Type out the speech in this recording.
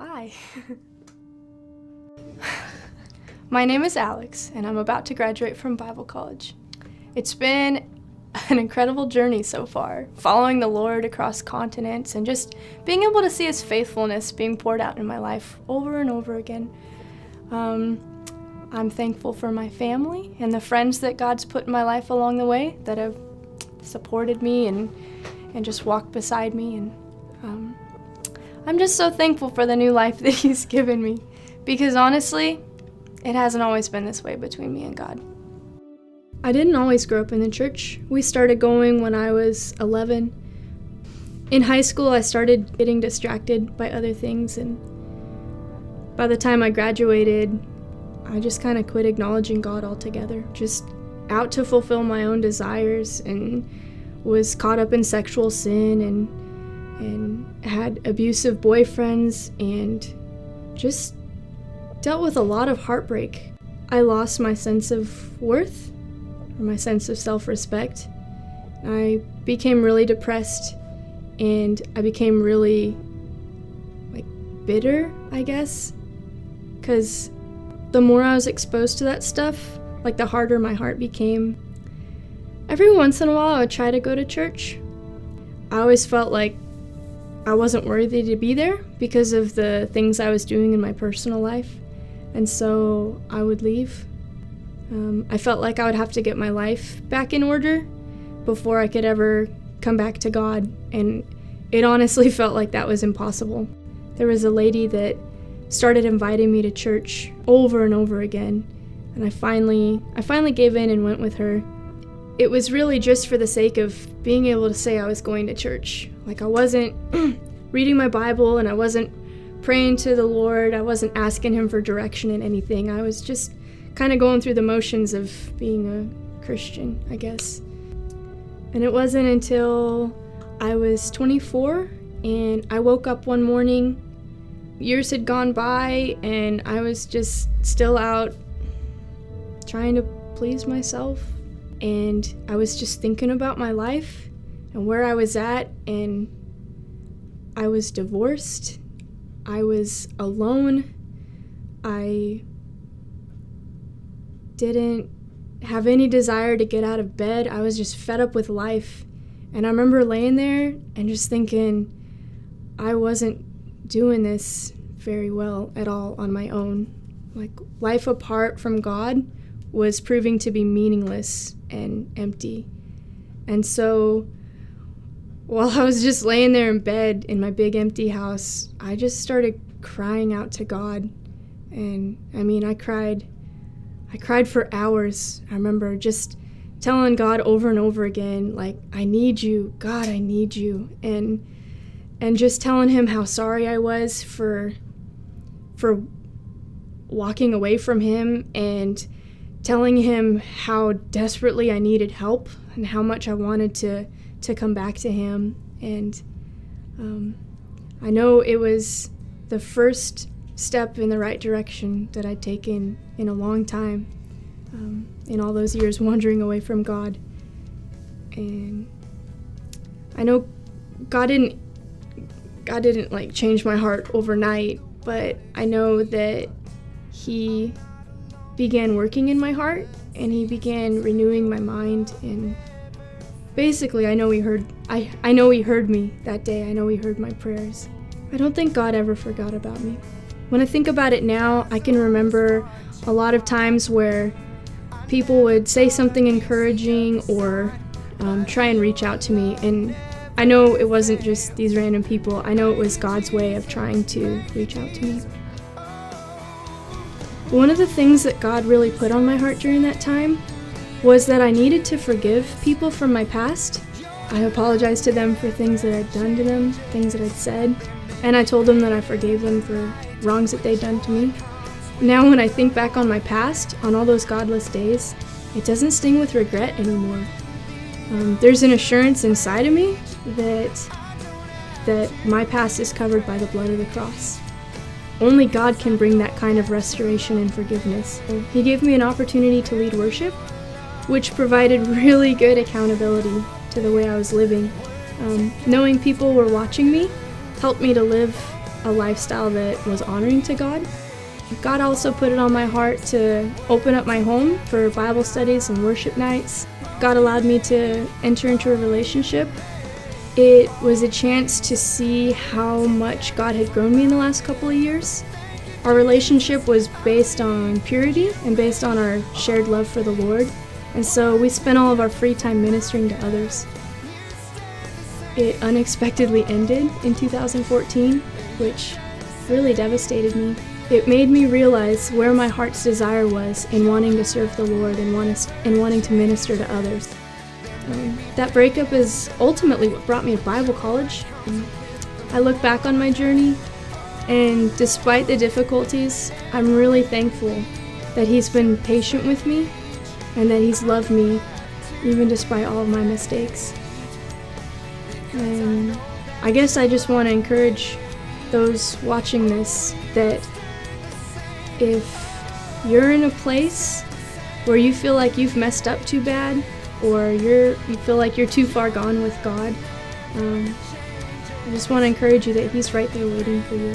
Hi. My name is Alex, and I'm about to graduate from Bible college. It's been an incredible journey so far, following the Lord across continents and just being able to see His faithfulness being poured out in my life over and over again. I'm thankful for my family and the friends that God's put in my life along the way that have supported me and just walked beside me. And I'm just so thankful for the new life that He's given me, because honestly, it hasn't always been this way between me and God. I didn't always grow up in the church. We started going when I was 11. In high school, I started getting distracted by other things, and by the time I graduated, I just kind of quit acknowledging God altogether, just out to fulfill my own desires, and was caught up in sexual sin and had abusive boyfriends and just dealt with a lot of heartbreak. I lost my sense of worth, or my sense of self-respect. I became really depressed, and I became really bitter, I guess, because the more I was exposed to that stuff, the harder my heart became. Every once in a while I would try to go to church. I always felt like I wasn't worthy to be there because of the things I was doing in my personal life, and so I would leave. I felt like I would have to get my life back in order before I could ever come back to God, and it honestly felt like that was impossible. There was a lady that started inviting me to church over and over again, and I finally gave in and went with her. It was really just for the sake of being able to say I was going to church. I wasn't reading my Bible, and I wasn't praying to the Lord. I wasn't asking Him for direction in anything. I was just kind of going through the motions of being a Christian, I guess. And it wasn't until I was 24 and I woke up one morning. Years had gone by, and I was just still out trying to please myself. And I was just thinking about my life and where I was at, and I was divorced. I was alone. I didn't have any desire to get out of bed. I was just fed up with life. And I remember laying there and just thinking I wasn't doing this very well at all on my own. Life apart from God was proving to be meaningless and empty. And so while I was just laying there in bed in my big empty house, I just started crying out to God. And I cried for hours. I remember just telling God over and over again, I need you, God, I need you. And just telling Him how sorry I was for walking away from Him, and telling Him how desperately I needed help and how much I wanted to come back to Him. And I know it was the first step in the right direction that I'd taken in a long time, in all those years wandering away from God. And I know God didn't change my heart overnight, but I know that He began working in my heart, and He began renewing my mind. And basically, I know He heard me that day. I know He heard my prayers. I don't think God ever forgot about me. When I think about it now, I can remember a lot of times where people would say something encouraging or try and reach out to me, and I know it wasn't just these random people. I know it was God's way of trying to reach out to me. One of the things that God really put on my heart during that time was that I needed to forgive people from my past. I apologized to them for things that I'd done to them, things that I'd said, and I told them that I forgave them for wrongs that they'd done to me. Now when I think back on my past, on all those godless days, it doesn't sting with regret anymore. There's an assurance inside of me that my past is covered by the blood of the cross. Only God can bring that kind of restoration and forgiveness. He gave me an opportunity to lead worship, which provided really good accountability to the way I was living. Knowing people were watching me helped me to live a lifestyle that was honoring to God. God also put it on my heart to open up my home for Bible studies and worship nights. God allowed me to enter into a relationship. It was a chance to see how much God had grown me in the last couple of years. Our relationship was based on purity and based on our shared love for the Lord, and so we spent all of our free time ministering to others. It unexpectedly ended in 2014, which really devastated me. It made me realize where my heart's desire was in wanting to serve the Lord and wanting to minister to others. That breakup is ultimately what brought me to Bible college. I look back on my journey, and despite the difficulties, I'm really thankful that He's been patient with me and that He's loved me even despite all of my mistakes. And I guess I just want to encourage those watching this that if you're in a place where you feel like you've messed up too bad, or you feel like you're too far gone with God, I just want to encourage you that He's right there waiting for you.